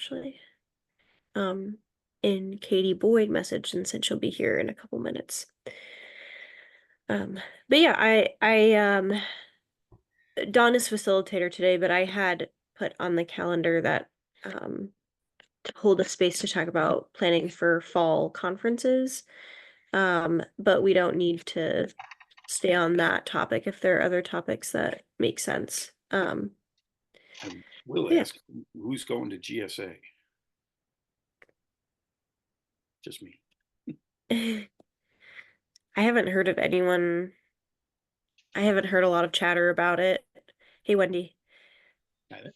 actually. And Katie Boyd messaged and said she'll be here in a couple minutes. But yeah, Dawn is facilitator today, but I had put on the calendar that to hold a space to talk about planning for fall conferences. But we don't need to stay on that topic if there are other topics that make sense. I will Yeah. ask, who's going to GSA? Just me. I haven't heard of anyone. I haven't heard a lot of chatter about it. Hey, Wendy, Got it.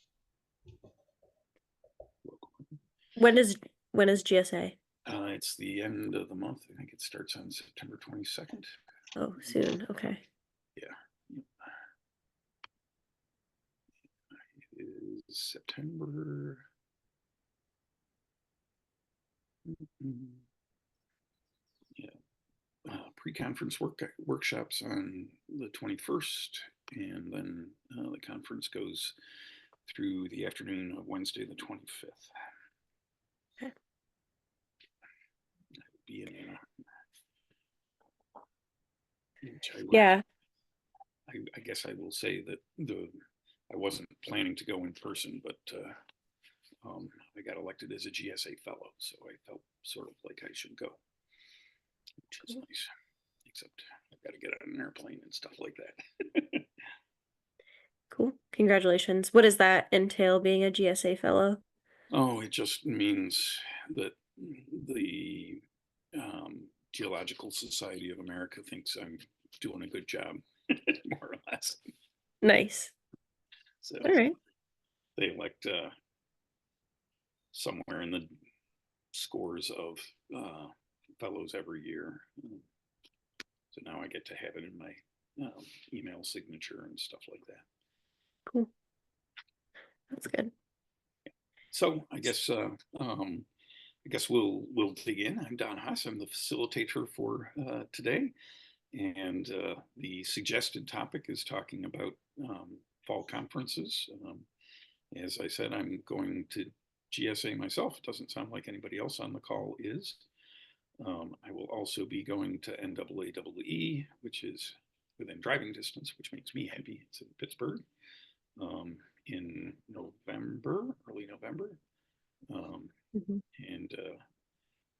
when is when is GSA? It's the end of the month. I think it starts on September 22nd. Oh, soon. Okay. Yeah. It is September. Yeah. Pre-conference workshops on the 21st, and then the conference goes through the afternoon of Wednesday the 25th. Okay. Be in Anna. Yeah. I guess I will say that I wasn't planning to go in person, but I got elected as a GSA fellow, so I felt sort of like I should go, which is nice. Except I've got to get on an airplane and stuff like that. Cool. Congratulations. What does that entail, being a GSA fellow? Oh, it just means that the Geological Society of America thinks I'm doing a good job, more or less. Nice. So All right. they elect somewhere in the scores of fellows every year. So now I get to have it in my email signature and stuff like that. Cool. That's good. So I guess we'll dig in. I'm Don Haas. I'm the facilitator for today, and the suggested topic is talking about fall conferences. As I said, I'm going to GSA myself. It doesn't sound like anybody else on the call is. I will also be going to NAAE, which is within driving distance, which makes me happy. It's in Pittsburgh in November, early November. And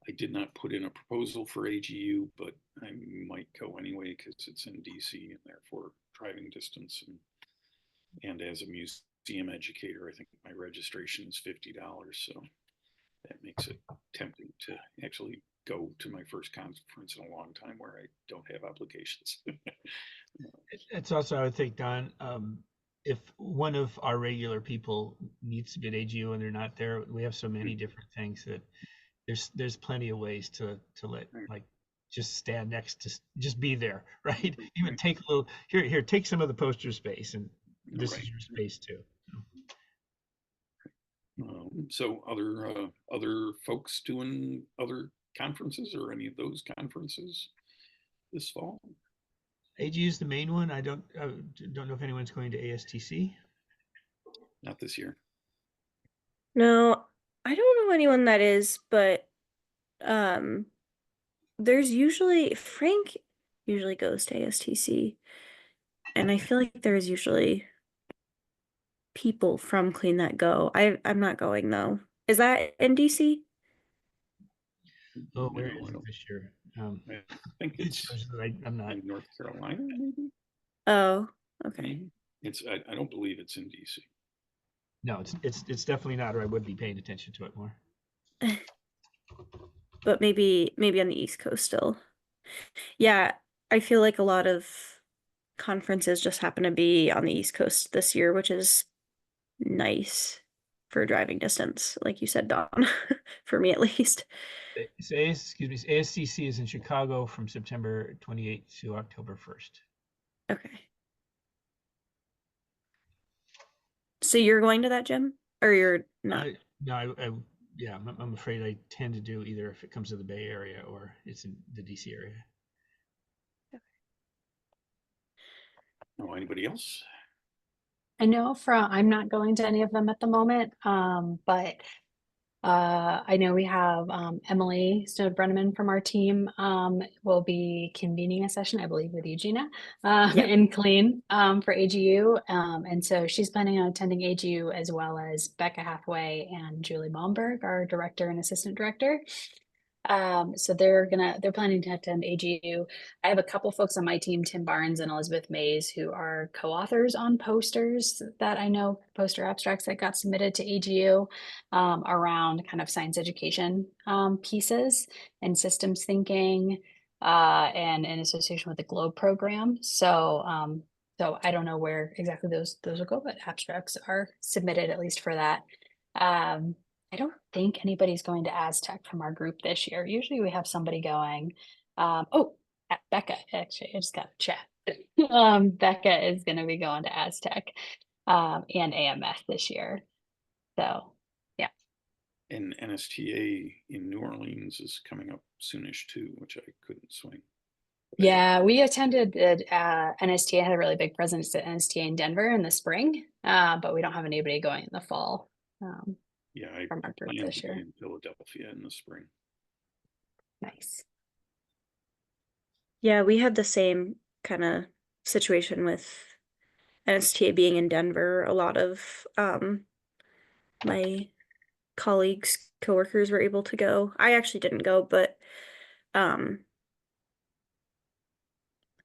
I did not put in a proposal for AGU, but I might go anyway because it's in DC and therefore driving distance. And as a museum educator, I think my registration is $50. So that makes it tempting to actually go to my first conference in a long time where I don't have obligations. It's also, I would think, Don, if one of our regular people needs to be at AGU and they're not there, we have so many different things that there's plenty of ways to let, like, just stand next to, just be there, right? Even take a little, here, take some of the poster space, and this is your space too. So other folks doing other conferences or any of those conferences this fall? AGU is the main one. I don't know if anyone's going to ASTC. Not this year. No, I don't know anyone that is, but there's usually Frank usually goes to ASTC, and I feel like there's usually people from Clean that go. I'm not going though. Is that in DC? Oh, where is it this year? I think it's I'm not. in North Carolina, maybe. Oh, okay. Maybe. I don't believe it's in DC. No, it's definitely not, or I would be paying attention to it more. But maybe on the East Coast still. Yeah, I feel like a lot of conferences just happen to be on the East Coast this year, which is nice for driving distance, like you said, Dawn, for me at least. So ASCC is in Chicago from September 28th to October 1st. Okay. So you're going to that, Jim? Or you're not? No, yeah, I'm afraid I tend to do either if it comes to the Bay Area or it's in the DC area. Okay. No, anybody else? I know I'm not going to any of them at the moment, but I know we have Emily Snowd-Brenneman from our team will be convening a session, I believe, with Eugenia Yep. in CLEAN for AGU. And so she's planning on attending AGU, as well as Becca Hathaway and Julie Baumberg, our director and assistant director. So they're planning to attend AGU. I have a couple folks on my team, Tim Barnes and Elizabeth Mays, who are co-authors on posters that I know, poster abstracts that got submitted to AGU around kind of science education pieces and systems thinking and in association with the GLOBE program. So I don't know where exactly those will go, but abstracts are submitted at least for that. I don't think anybody's going to Aztec from our group this year. Usually we have somebody going. Becca, actually, I just got a chat. Becca is going to be going to Aztec and AMS this year. So, yeah. And NSTA in New Orleans is coming up soonish too, which I couldn't swing. Yeah, we attended NSTA, had a really big presence at NSTA in Denver in the spring, but we don't have anybody going in the fall. Yeah, I from our group plan this to be year. in Philadelphia in the spring. Nice. Yeah, we had the same kind of situation with NSTA being in Denver. A lot of my colleagues, coworkers were able to go. I actually didn't go, but um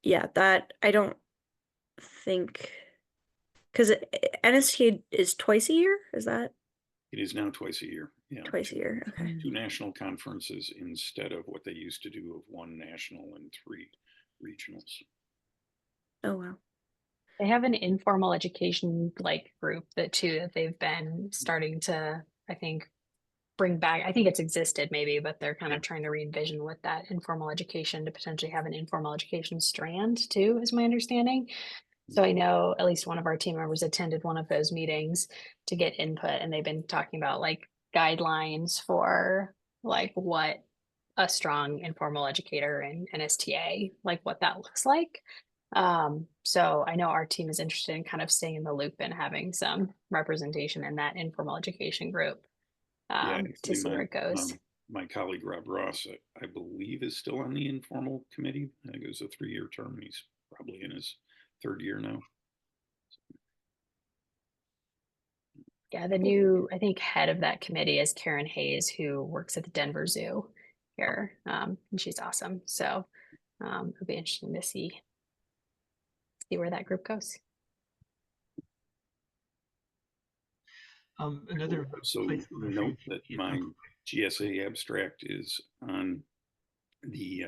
yeah, that I don't think because NSTA is twice a year, is that It is now twice a year. Yeah, twice a year? Okay. two national conferences instead of what they used to do of one national and 3 regionals. Oh wow. They have an informal education like group that they've been starting to, I think, bring back. I think it's existed maybe, but they're kind of trying to re-envision with that informal education to potentially have an informal education strand too, is my understanding. So I know at least one of our team members attended one of those meetings to get input, and they've been talking about like guidelines for like what a strong informal educator in NSTA, like what that looks like. So I know our team is interested in kind of staying in the loop and having some representation in that informal education group Yeah, to actually, see where it goes. my colleague Rob Ross, I believe, is still on the informal committee. I think it was a 3-year term. He's probably in his 3rd year now. Yeah, the new, I think, head of that committee is Karen Hayes, who works at the Denver Zoo here, and she's awesome. So it'll be interesting to see where that group goes. Another So note that my GSA abstract is on the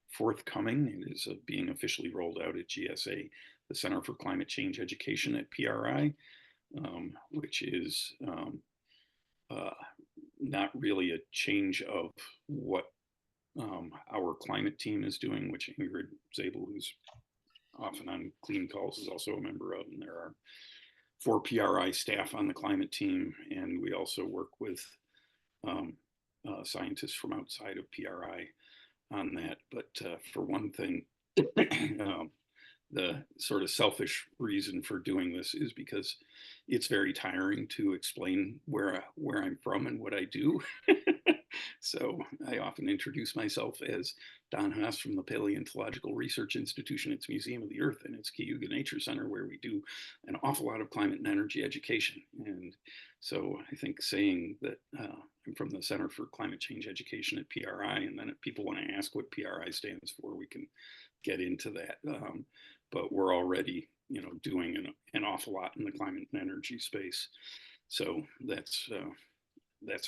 forthcoming. It is being officially rolled out at GSA, the Center for Climate Change Education at PRI, which is not really a change of what our climate team is doing, which Ingrid Zabel, who's often on CLEAN calls, is also a member of, and there are 4 PRI staff on the climate team, and we also work with scientists from outside of PRI on that. But for one thing, the sort of selfish reason for doing this is because it's very tiring to explain where I'm from and what I do. So I often introduce myself as Don Haas from the Paleontological Research Institution, its Museum of the Earth, and its Cayuga Nature Center, where we do an awful lot of climate and energy education. And so I think saying that I'm from the Center for Climate Change Education at PRI, and then if people want to ask what PRI stands for, we can get into that. But we're already, doing an awful lot in the climate and energy space. So that's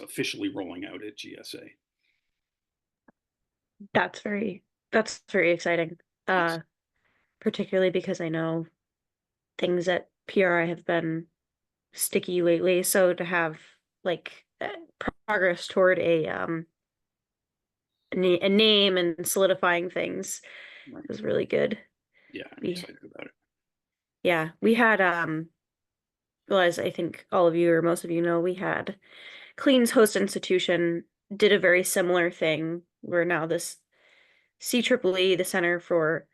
officially rolling out at GSA. That's very exciting. Particularly because I know things at PRI have been sticky lately. So to have like progress toward a name and solidifying things Right. was really good. Yeah, I'm excited about it. Yeah, we had well, as I think all of you or most of you know, we had CLEAN's host institution did a very similar thing. We're now this CEEE, the Center for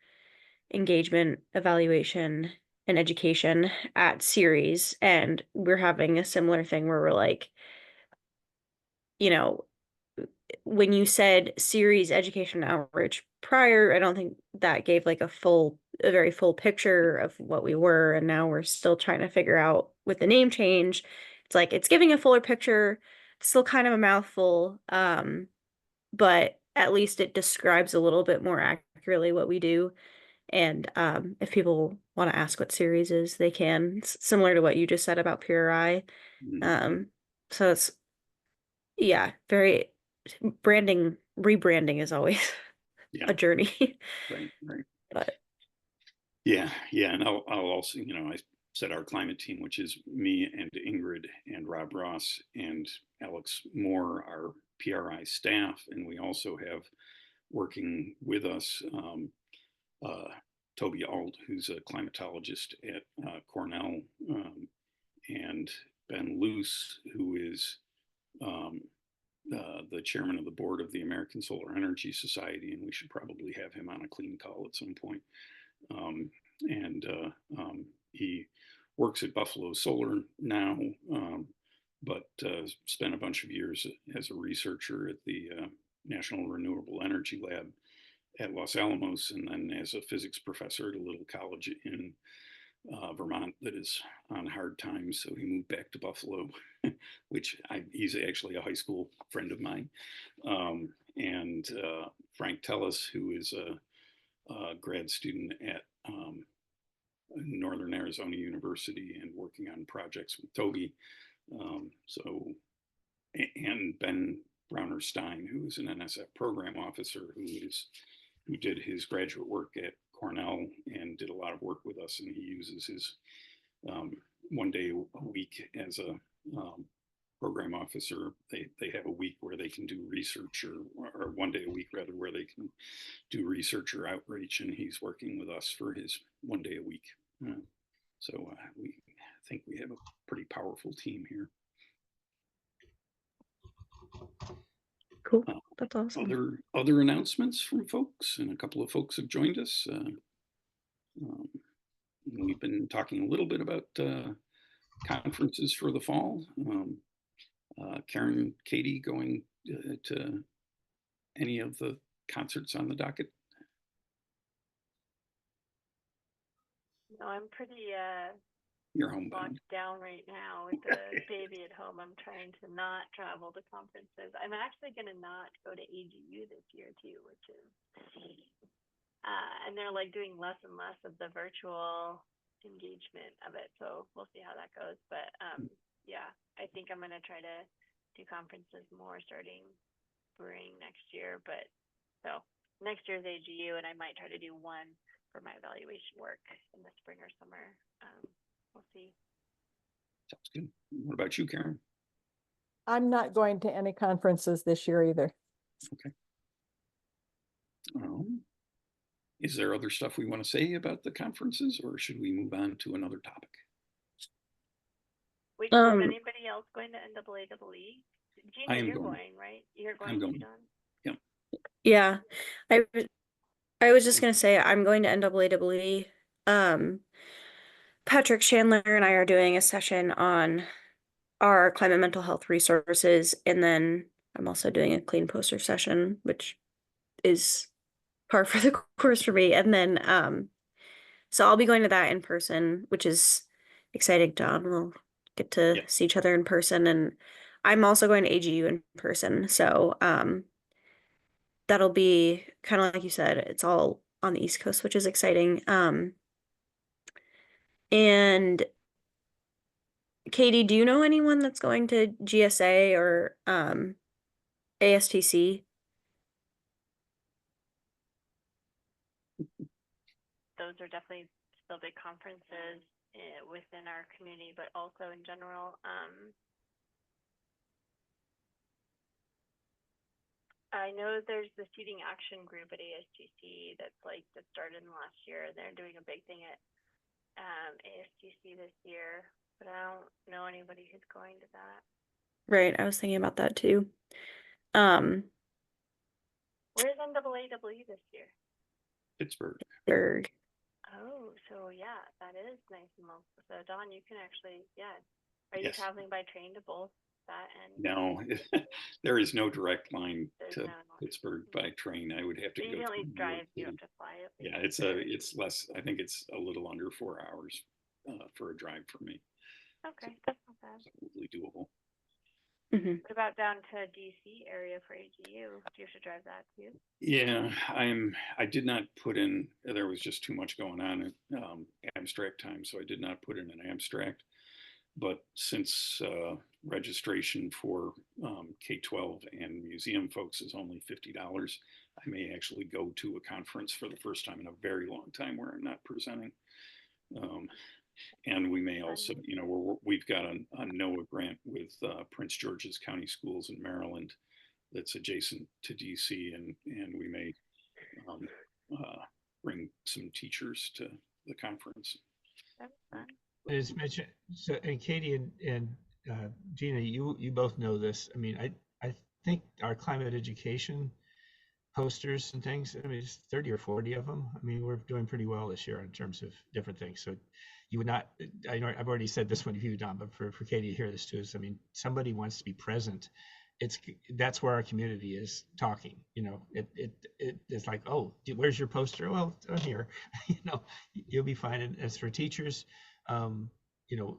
Engagement, Evaluation, and Education at Ceres, and we're having a similar thing where we're like, you know, when you said series education outreach prior, I don't think that gave like a very full picture of what we were. And now we're still trying to figure out with the name change. It's like it's giving a fuller picture, still kind of a mouthful. But at least it describes a little bit more accurately what we do. And if people want to ask what series is, they can. It's similar to what you just said about Pure Eye. Mhm. So it's yeah, very rebranding is always Yeah, a journey. right, right. But Yeah, yeah, and I'll also, I said our climate team, which is me and Ingrid and Rob Ross and Alex Moore, our PRI staff, and we also have working with us uh, Toby Alt, who's a climatologist at Cornell, and Ben Luce, who is um, the chairman of the board of the American Solar Energy Society, and we should probably have him on a clean call at some point. Um, and he works at Buffalo Solar now, but spent a bunch of years as a researcher at the National Renewable Energy Lab at Los Alamos, and then as a physics professor at a little college in Vermont that is on hard times. So he moved back to Buffalo, he's actually a high school friend of mine. And Frank Tellis, who is a grad student at Northern Arizona University and working on projects with Toby. And Ben Browner Stein, who is an NSF program officer who did his graduate work at Cornell and did a lot of work with us. And he uses his 1 day a week as a program officer. They have a week where they can do research, or 1 day a week rather, where they can do research or outreach. And he's working with us for his 1 day a week. So we think we have a pretty powerful team here. cool. That's awesome. Other announcements from folks, and a couple of folks have joined us. We've been talking a little bit about conferences for the fall. Karen, Katie, going to any of the concerts on the docket? No, I'm pretty You're homebound. locked down right now with the baby at home. I'm trying to not travel to conferences. I'm actually going to not go to AGU this year too, which is, and they're like doing less and less of the virtual engagement of it. So we'll see how that goes. But yeah, I think I'm going to try to do conferences more starting spring next year. But so next year's AGU, and I might try to do one for my evaluation work in the spring or summer. We'll see. Sounds good. What about you, Karen? I'm not going to any conferences this year either. Okay. Is there other stuff we want to say about the conferences, or should we move on to another topic? Wait, is anybody else going to NAAE? Gina, you're going, right? You're going to Don? Yeah. Yeah. I was just gonna say I'm going to NAAE. Patrick Chandler and I are doing a session on our climate mental health resources, and then I'm also doing a clean poster session, which is par for the course for me. And then so I'll be going to that in person, which is exciting. Don, we'll get to see each other in person, and I'm also going to AGU in person. So that'll be kind of like you said, it's all on the East Coast, which is exciting. And Katie, do you know anyone that's going to GSA or ASTC? Those are definitely still big conferences within our community, but also in general. I know there's the Seating Action Group at ASTC that started in last year. They're doing a big thing at ASTC this year, but I don't know anybody who's going to that. Right, I was thinking about that too. Where's NAAE this year? Pittsburgh. Oh, so yeah, that is nice and local. So Dawn, you can actually, yeah. Are you traveling by train to both that end? No, there is no direct line There's to no- Pittsburgh by train. I would have to So you go can at through least New York drive, you don't City. have to fly at Yeah, least. it's less, I think it's a little under 4 hours for a drive for me. Okay, that's not bad. Totally doable. Mhm. What about down to DC area for AGU? Do you have to drive that too? Yeah, I did not put in, there was just too much going on at abstract time, so I did not put in an abstract. But since registration for K-12 and museum folks is only $50, I may actually go to a conference for the first time in a very long time where I'm not presenting. And we may also, you know, we've got a NOAA grant with Prince George's County Schools in Maryland that's adjacent to DC, and we may bring some teachers to the conference. That's fun. As mentioned, so, and Katie and Gina, you both know this. I mean, I think our climate education posters and things, I mean, it's 30 or 40 of them. I mean, we're doing pretty well this year in terms of different things. So you would not, I know I've already said this one to you, Don, but for Katie to hear this too, is, I mean, somebody wants to be present. That's where our community is talking, you know, it's like, oh, where's your poster? Well, I'm here, you know, you'll be fine. And as for teachers, you know,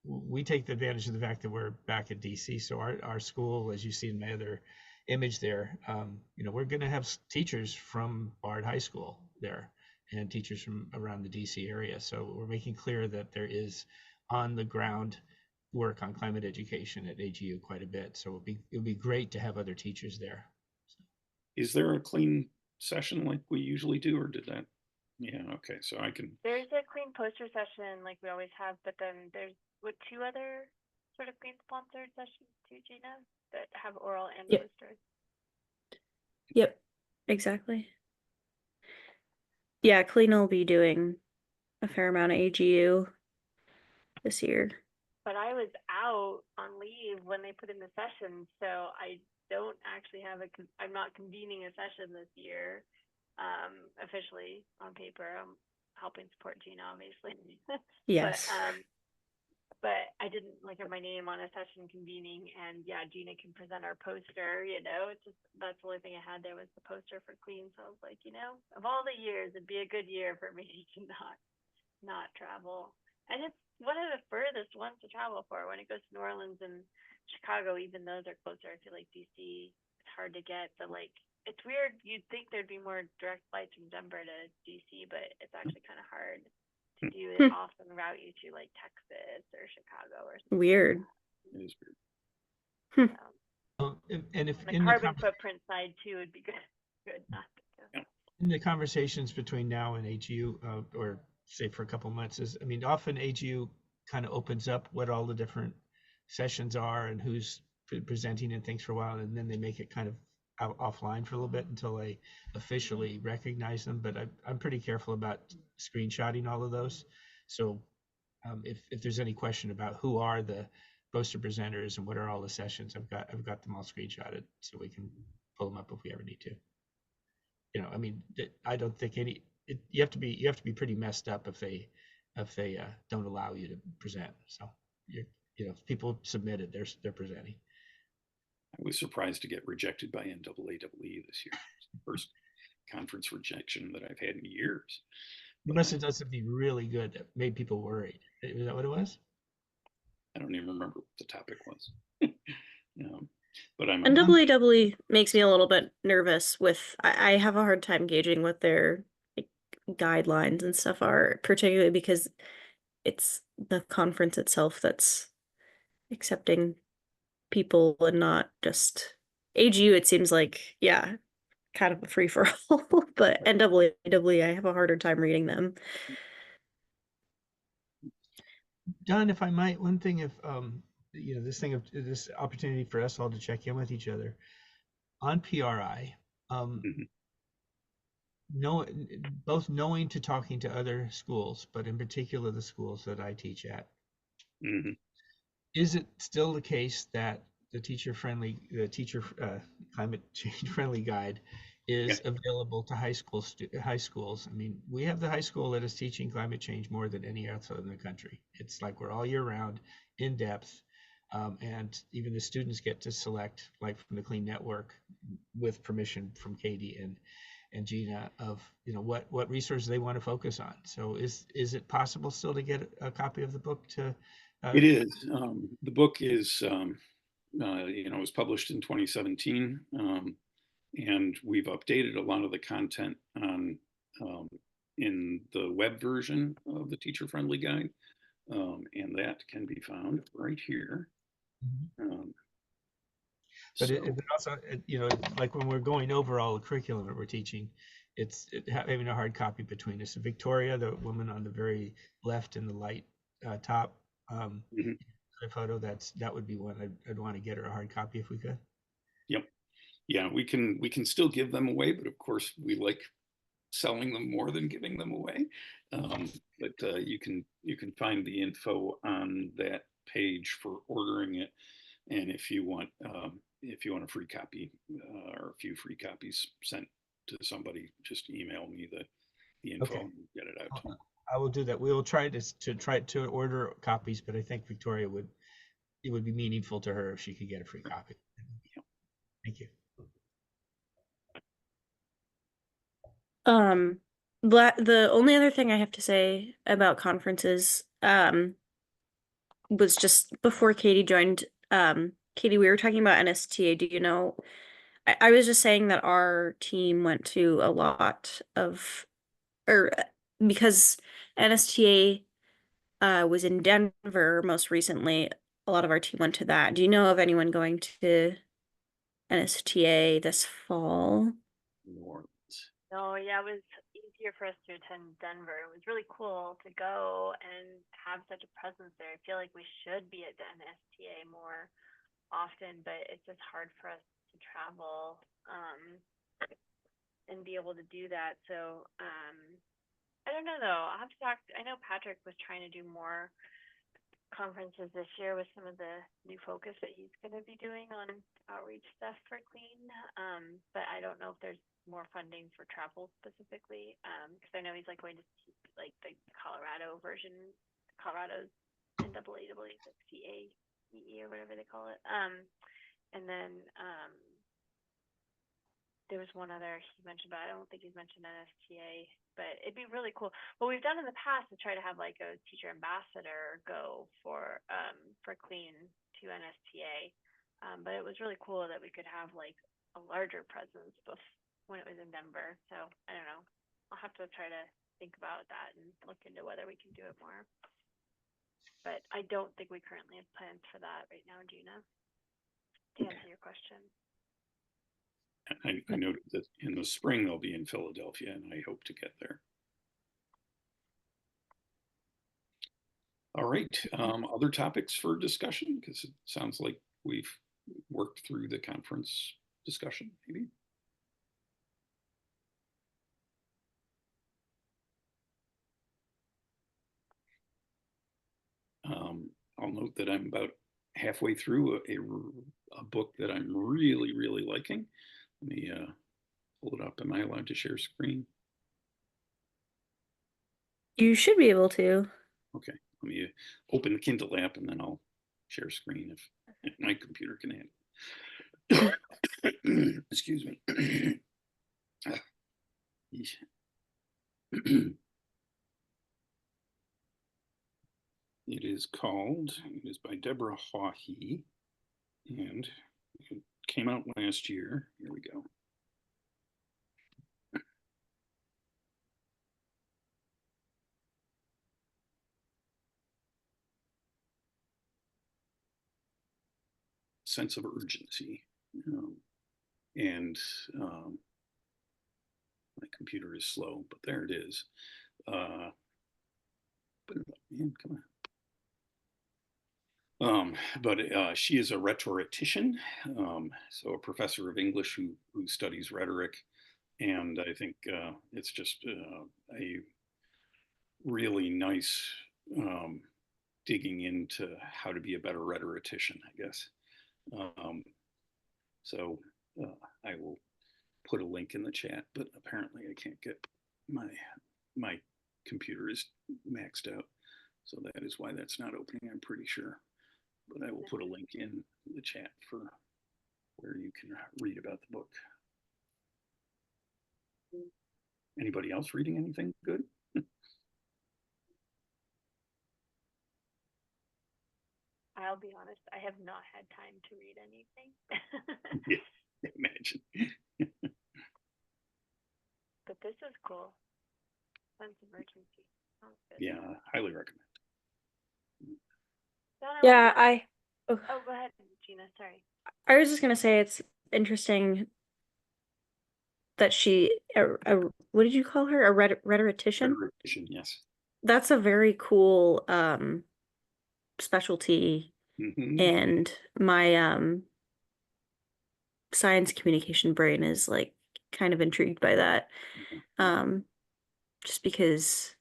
we take the advantage of the fact that we're back at DC. So our school, as you see in my other image there, you know, we're going to have teachers from Bard High School there and teachers from around the DC area. So we're making clear that there is on the ground work on climate education at AGU quite a bit. So it'll be great to have other teachers there. Is there a clean session like we usually do, or did that? Yeah, okay, so I can. There's a clean poster session like we always have, but then there's two other sort of clean sponsored sessions too, Gina, that have oral and Yep. posters. Yep, exactly. Yeah, Clean will be doing a fair amount of AGU this year. But I was out on leave when they put in the session, so I don't actually have I'm not convening a session this year, officially on paper. I'm helping support Gina, obviously. Yes. But I didn't have my name on a session convening, and yeah, Gina can present our poster, you know, it's just, that's the only thing I had there was the poster for Clean. So I was like, you know, of all the years, it'd be a good year for me to not travel. And it's one of the furthest ones to travel for. When it goes to New Orleans and Chicago, even though they're closer, I feel like DC, it's hard to get. But it's weird. You'd think there'd be more direct flights from Denver to DC, but it's actually kind of hard to do it. Often route you to Texas or Chicago or something. Weird. It is weird. And if the in carbon footprint side too would be good not to go. In the conversations between now and AGU, or say for a couple months, is, I mean, often AGU kind of opens up what all the different sessions are and who's presenting and things for a while, and then they make it kind of offline for a little bit until they officially recognize them. But I'm pretty careful about screenshotting all of those. So if there's any question about who are the poster presenters and what are all the sessions, I've got them all screenshotted so we can pull them up if we ever need to. You know, I mean, I don't think you have to be pretty messed up if they don't allow you to present. So you know, if people submitted, they're presenting. I was surprised to get rejected by NAAWE this year. It's the first conference rejection that I've had in years. You must have done something really good that made people worried. Is that what it was? I don't even remember what the topic was. But I'm NAAWE makes me a little bit nervous with, I have a hard time gauging what their guidelines and stuff are, particularly because it's the conference itself that's accepting people and not just AGU. It seems like, yeah, kind of a free for all, but NAAWE, I have a harder time reading them. Don, if I might, one thing, if you know, this opportunity for us all to check in with each other on PRI, both knowing to talking to other schools, but in particular the schools that I teach at. Is it still the case that the teacher climate change friendly guide is available to high schools? I mean, we have the high school that is teaching climate change more than any other in the country. It's like we're all year round, in depth. And even the students get to select, like from the CLEAN network, with permission from Katie and Gina, of what resources they want to focus on. So is it possible still to get a copy of the book to? It is. The book is was published in 2017, and we've updated a lot of the content on in the web version of the teacher-friendly guide, and that can be found right here. But it also, like when we're going over all the curriculum that we're teaching, having a hard copy between us. Victoria, the woman on the very left in the light top the photo, that would be one I'd want to get her a hard copy if we could. Yep. Yeah, we can still give them away, but of course we like selling them more than giving them away. But you can find the info on that page for ordering it, and if you want a free copy or a few free copies sent to somebody, just email me the info and get it out to them. I will do that. We will try to order copies, but I think Victoria it would be meaningful to her if she could get a free copy. Yep. Thank you. The only other thing I have to say about conferences, was just before Katie joined. Katie, we were talking about NSTA. Do you know? I was just saying that our team went to a lot of, or because NSTA was in Denver most recently, a lot of our team went to that. Do you know of anyone going to NSTA this fall? New Orleans. No, yeah, it was easier for us to attend Denver. It was really cool to go and have such a presence there. I feel like we should be at the NSTA more often, but it's just hard for us to travel and be able to do that. So I don't know though. I'll have to talk. I know Patrick was trying to do more conferences this year with some of the new focus that he's going to be doing on outreach stuff for CLEAN. But I don't know if there's more funding for travel specifically, because I know he's like going to like the Colorado version, Colorado's NAAA, CAEE or whatever they call it. And then there was one other he mentioned, but I don't think he's mentioned NSTA. But it'd be really cool. What we've done in the past is try to have like a teacher ambassador go for CLEAN to NSTA. But it was really cool that we could have like a larger presence when it was in Denver. So I don't know. I'll have to try to think about that and look into whether we can do it more. But I don't think we currently have plans for that right now, Gina, to answer your question. I noted that in the spring they'll be in Philadelphia, and I hope to get there. All right, other topics for discussion, because it sounds like we've worked through the conference discussion, maybe. I'll note that I'm about halfway through a book that I'm really, really liking. Let me pull it up. Am I allowed to share screen? You should be able to. Okay, let me open the Kindle app and then I'll share screen if my computer can handle. Excuse me. It is by Deborah Hawhey, and it came out last year. Here we go. Sense of urgency. And my computer is slow, but there it is. But man, come on. But she is a rhetorician, so a professor of English who studies rhetoric, and I think it's just a really nice digging into how to be a better rhetorician, I guess. So I will put a link in the chat, but apparently I can't get my computer is maxed out, so that is why that's not opening, I'm pretty sure. but I will put a link in the chat for where you can read about the book. Anybody else reading anything good? I'll be honest, I have not had time to read anything. Yeah, imagine. But this is cool. Sense of urgency. Sounds good. Yeah, highly recommend. Donna, Yeah, oh, go ahead, Gina. Sorry. I was just gonna say it's interesting that what did you call her? A rhetorician? Rhetorician, yes. That's a very cool specialty, Mhm. and my science communication brain is like kind of intrigued by that. Just because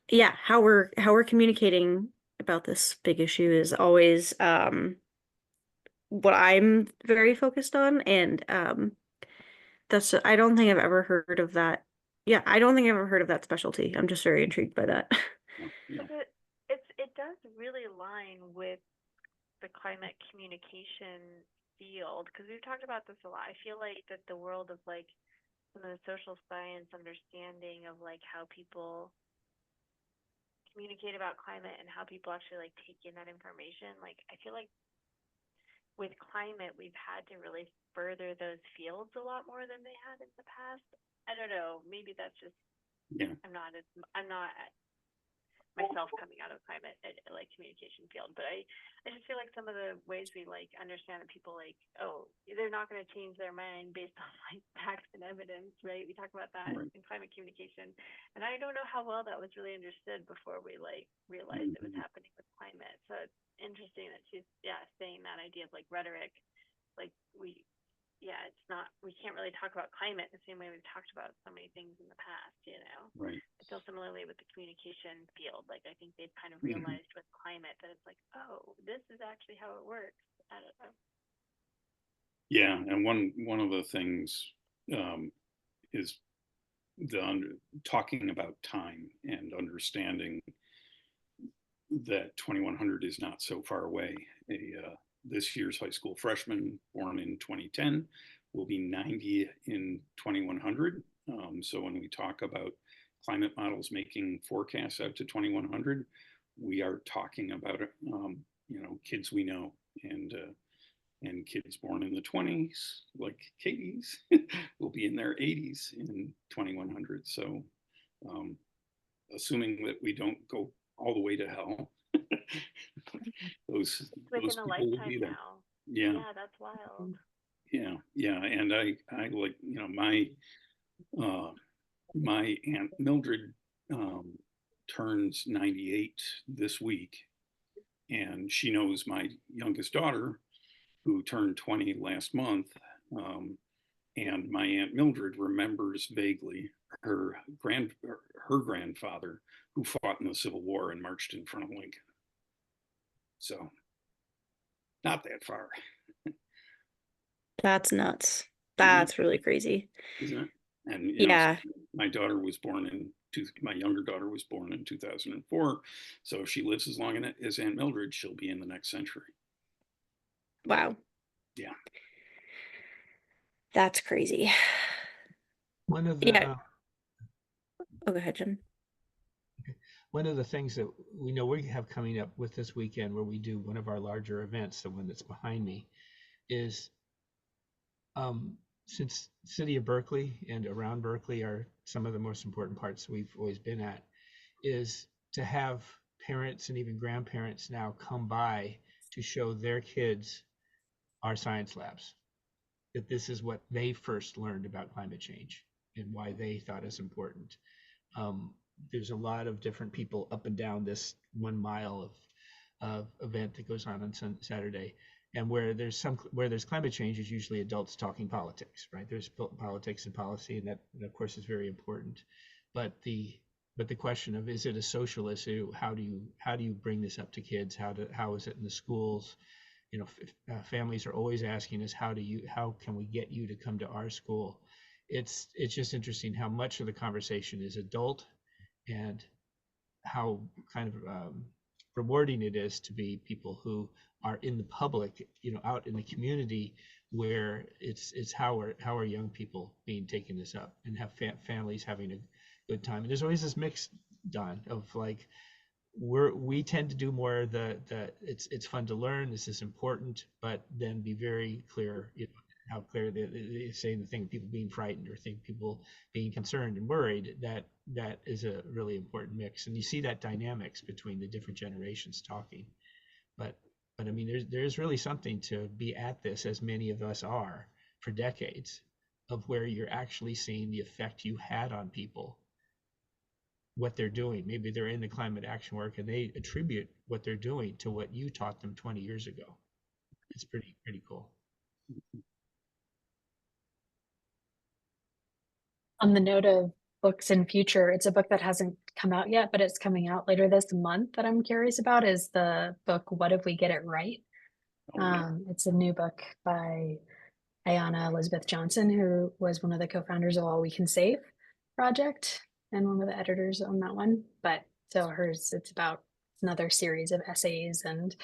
yeah, how we're communicating about this big issue is always what I'm very focused on, and I don't think I've ever heard of that. Yeah, I don't think I've ever heard of that specialty. I'm just very intrigued by that. Yeah. It does really align with the climate communication field, because we've talked about this a lot. I feel like that the world of like some of the social science understanding of like how people communicate about climate and how people actually like take in that information. Like I feel like with climate, we've had to really further those fields a lot more than they had in the past. I don't know. Maybe that's just I'm not myself coming out of climate like communication field, but I just feel like some of the ways we like understand that people like, oh, they're not going to change their mind based on like facts and evidence, right? We talk about that in climate communication, and I don't know how well that was really understood before we like realized it was happening with climate. So it's interesting that she's saying that idea of like rhetoric, like it's not, we can't really talk about climate the same way we've talked about so many things in the past, you know? Right. I feel similarly with the communication field. Like, I think they've kind of realized with climate that it's like, oh, this is actually how it works. I don't know. Yeah, and one of the things is talking about time and understanding that 2100 is not so far away. This year's high school freshman, born in 2010, will be 90 in 2100. So when we talk about climate models making forecasts out to 2100, we are talking about kids we know, and kids born in the 20s, like Katie's, will be in their 80s in 2100. So assuming that we don't go all the way to hell, those Within people a will be lifetime there. now. Yeah. Yeah, that's wild. Yeah, and I like, my Aunt Mildred turns 98 this week, and she knows my youngest daughter, who turned 20 last month. And my Aunt Mildred remembers vaguely her grandfather, who fought in the Civil War and marched in front of Lincoln. So not that far. That's nuts. That's really crazy. Isn't it? And yeah, my daughter was born my younger daughter was born in 2004. So if she lives as long as Aunt Mildred, she'll be in the next century. wow. Yeah. That's crazy. One of the oh, go ahead, Jim. One of the things that we know we have coming up with this weekend, where we do one of our larger events, the one that's behind me, is since city of Berkeley and around Berkeley are some of the most important parts we've always been at, is to have parents and even grandparents now come by to show their kids our science labs, that this is what they first learned about climate change and why they thought it's important. There's a lot of different people up and down this 1 mile of event that goes on Saturday, and where there's climate change is usually adults talking politics, right? There's politics and policy, and that of course is very important. But the question of, is it a social issue? How do you bring this up to kids? How is it in the schools? You know, families are always asking us, how can we get you to come to our school? It's just interesting how much of the conversation is adult, and how kind of rewarding it is to be people who are in the public, out in the community, where it's how are young people being taking this up, and have families having a good time. And there's always this mix, Don, of like, we tend to do more it's fun to learn, this is important, but then be very clear, how clear they say the thing, people being frightened or think people being concerned and worried, that is a really important mix. And you see that dynamics between the different generations talking. But I mean, there's really something to be at this, as many of us are for decades, of where you're actually seeing the effect you had on people, what they're doing. Maybe they're in the climate action work and they attribute what they're doing to what you taught them 20 years ago. It's pretty cool. On the note of books in future, it's a book that hasn't come out yet, but it's coming out later this month that I'm curious about, is the book What If We Get It Right? Oh, yeah. It's a new book by Ayanna Elizabeth Johnson, who was one of the co-founders of All We Can Save project and one of the editors on that one. But so hers, it's another series of essays and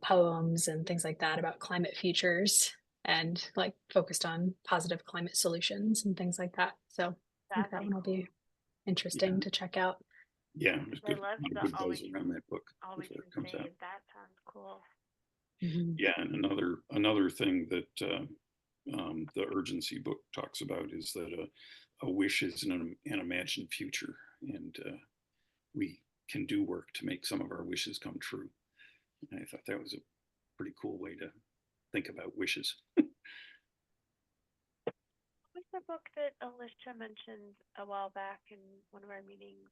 poems and things like that about climate futures, and like focused on positive climate solutions and things like that. So I think that one will be interesting to check out. Yeah, there's I good, love a lot of the good All We buzz Can- around that book All We before Can it comes Save. out. That sounds cool. Yeah, and another thing that the urgency book talks about is that a wish is an imagined future, and we can do work to make some of our wishes come true. And I thought that was a pretty cool way to think about wishes. What was the book that Alicia mentioned a while back in one of our meetings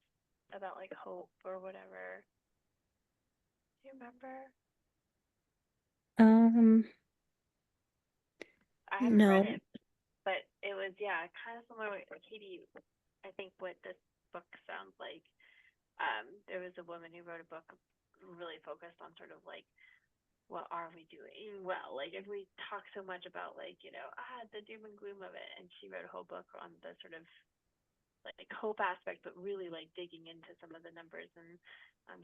about like hope or whatever? Do you remember? I haven't No. read it, but it was, yeah, kind of similar with Katie. I think what this book sounds like. There was a woman who wrote a book really focused on sort of like, what are we doing well? Like, if we talk so much about like, the doom and gloom of it, and she wrote a whole book on the sort of like hope aspect, but really like digging into some of the numbers and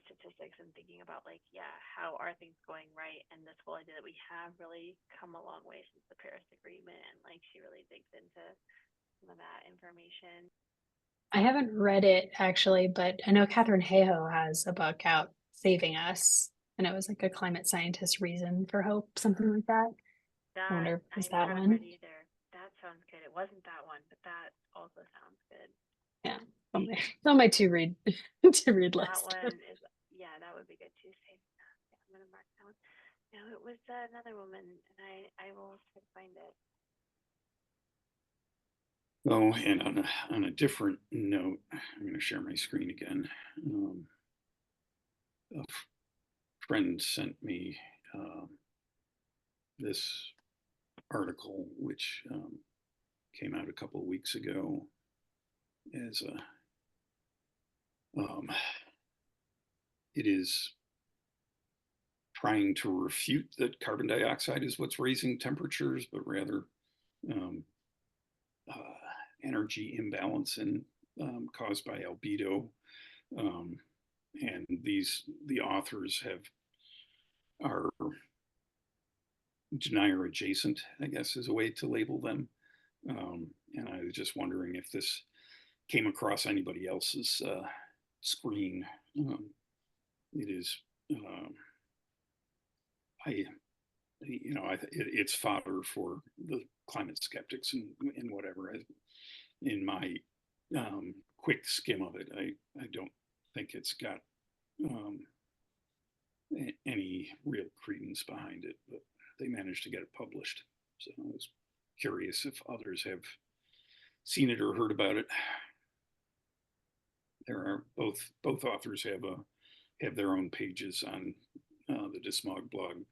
statistics and thinking about like, yeah, how are things going right? And this whole idea that we have really come a long way since the Paris Agreement, and like she really digs into some of that information. I haven't read it actually, but I know Catherine Hayhoe has a book out, Saving Us, and it was like a climate scientist reason for hope, something like that. I wonder if it's that one. Read either. That sounds good. It wasn't that one, but that also sounds good. Yeah, on my to read list. That one is, yeah, that would be good too. Saving Us. Yeah, I'm gonna mark that one. No, it was another woman, and I will try to find it. Oh, and on a different note, I'm going to share my screen again. A friend sent me this article, which came out a couple of weeks ago, as it is trying to refute that carbon dioxide is what's raising temperatures, but rather energy imbalance caused by albedo. And the authors are denier adjacent, I guess is a way to label them. And I was just wondering if this came across anybody else's screen. It is, it's fodder for the climate skeptics and whatever. In my quick skim of it, I don't think it's got any real credence behind it, but they managed to get it published. So I was curious if others have seen it or heard about it. There are both authors have their own pages on the Dismog blog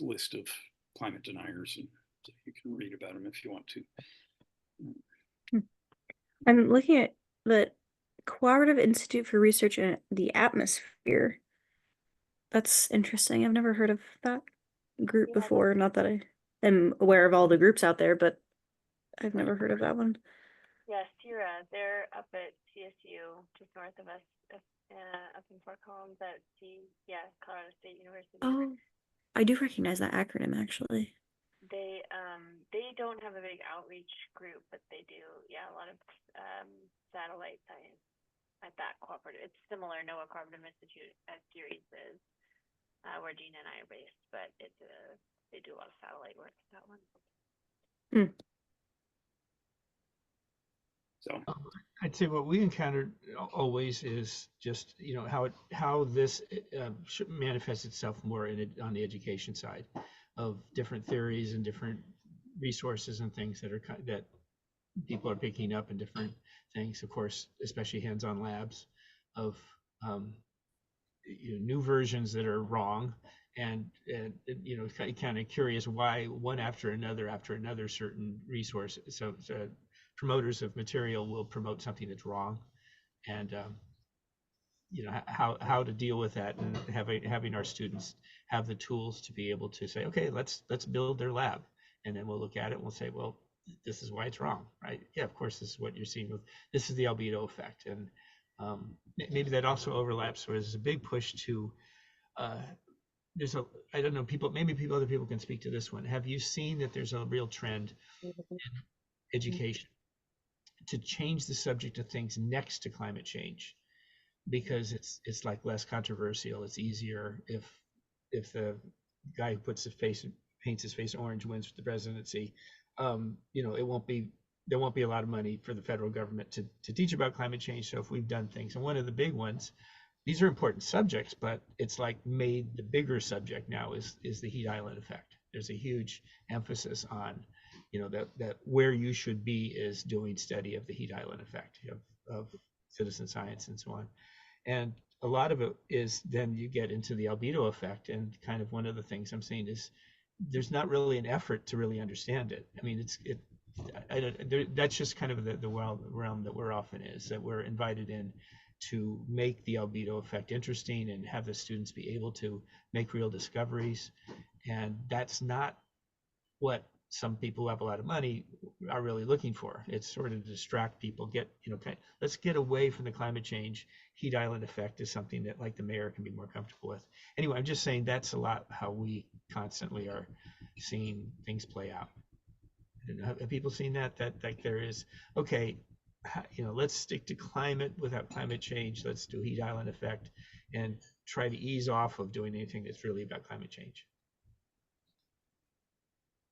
list of climate deniers, and so you can read about them if you want to. I'm looking at the Cooperative Institute for Research in the Atmosphere. That's interesting. I've never heard of that group before. Not that I am aware of all the groups out there, but I've never heard of that one. Yeah, CIRA, they're up at CSU, just north of us, up in Fort Collins at Colorado State University. Oh, I do recognize that acronym actually. They don't have a big outreach group, but they do a lot of satellite science at that cooperative. It's similar NOAA Cooperative Institute at Geary's is where Gina and I are based, but they do a lot of satellite work at that one. So I'd say what we encountered always is just, how this manifests itself more on the education side of different theories and different resources and things that people are picking up in different things. Of course, especially hands-on labs of new versions that are wrong, and kind of curious why one after another certain resource. So promoters of material will promote something that's wrong, and how to deal with that, and having our students have the tools to be able to say, okay, let's build their lab, and then we'll look at it and we'll say, well, this is why it's wrong, right? Yeah, of course, this is what you're seeing this is the albedo effect, and maybe that also overlaps. So there's a big push to I don't know, other people can speak to this one. Have you seen that there's a real trend in education to change the subject of things next to climate change, because it's like less controversial, it's easier if the guy who paints his face orange wins the presidency, there won't be a lot of money for the federal government to teach about climate change. So if we've done things, and one of the big ones, these are important subjects, but it's like made the bigger subject now is the heat island effect. There's a huge emphasis on, that where you should be is doing study of the heat island effect of citizen science and so on. And a lot of it is then you get into the albedo effect, and kind of one of the things I'm seeing is there's not really an effort to really understand it. I mean, that's just kind of the realm that we're often is, that we're invited in to make the albedo effect interesting and have the students be able to make real discoveries. And that's not what some people who have a lot of money are really looking for. It's sort of to distract people, let's get away from the climate change. Heat island effect is something that like the mayor can be more comfortable with. Anyway, I'm just saying that's a lot how we constantly are seeing things play out. I don't know, have people seen that like there is, okay, let's stick to climate without climate change. Let's do heat island effect and try to ease off of doing anything that's really about climate change.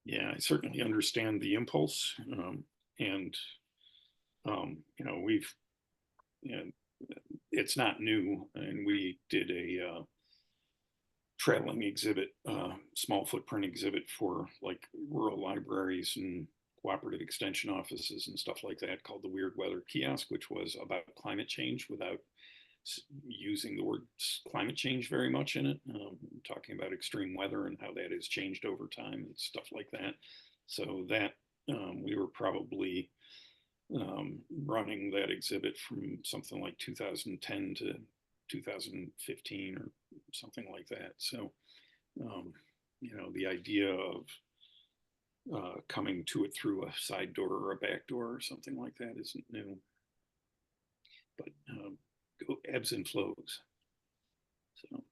yeah, I certainly understand the impulse, and we've, it's not new, and we did a traveling exhibit, small footprint exhibit for like rural libraries and cooperative extension offices and stuff like that, called the Weird Weather Kiosk, which was about climate change without using the word climate change very much in it, talking about extreme weather and how that has changed over time and stuff like that. So that we were probably running that exhibit from something like 2010 to 2015 or something like that. So, the idea of coming to it through a side door or a back door or something like that isn't new, but ebbs and flows. So.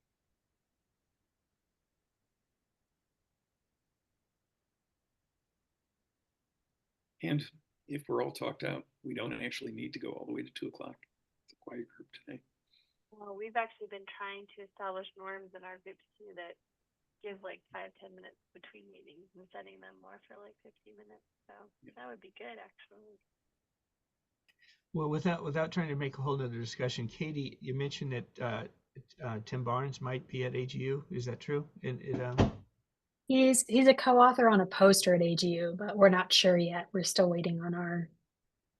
And if we're all talked out, we don't actually need to go all the way to 2 o'clock. It's a quiet group today. Well, we've actually been trying to establish norms in our groups too that give like 5-10 minutes between meetings and setting them more for like 50 minutes. So that would be good, actually. Well, without trying to make a whole other discussion, Katie, you mentioned that Tim Barnes might be at AGU. Is that true? He's a co-author on a poster at AGU, but we're not sure yet. We're still waiting on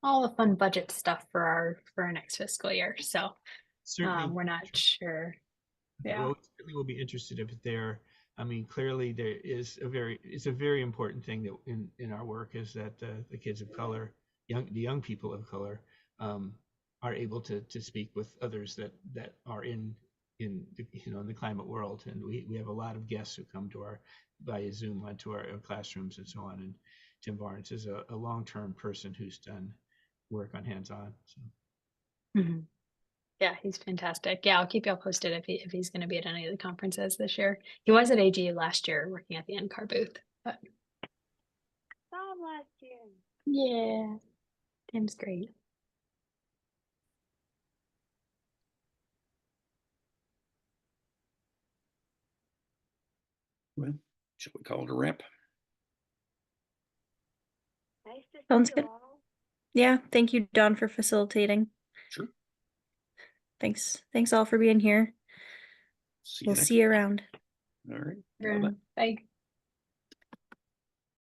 all the fun budget stuff for our next fiscal year. So certainly we're not sure. Yeah. Well, we certainly will be interested if there. I mean, clearly it's a very important thing that in our work is that the kids of color, the young people of color, are able to speak with others that are in the climate world. And we have a lot of guests who come via Zoom onto our classrooms and so on. And Tim Barnes is a long-term person who's done work on hands-on. So. Mm-hmm. Yeah, he's fantastic. Yeah, I'll keep y'all posted if he's going to be at any of the conferences this year. He was at AGU last year working at the NCAR booth. But Saw him last year. yeah, Tim's great. Well, shall we call it a wrap? Nice to Sounds see good. you all. Yeah, thank you, Don, for facilitating. Sure. Thanks all for being here. See you We'll next see you time. around. All right. Bye-bye. Everyone, bye.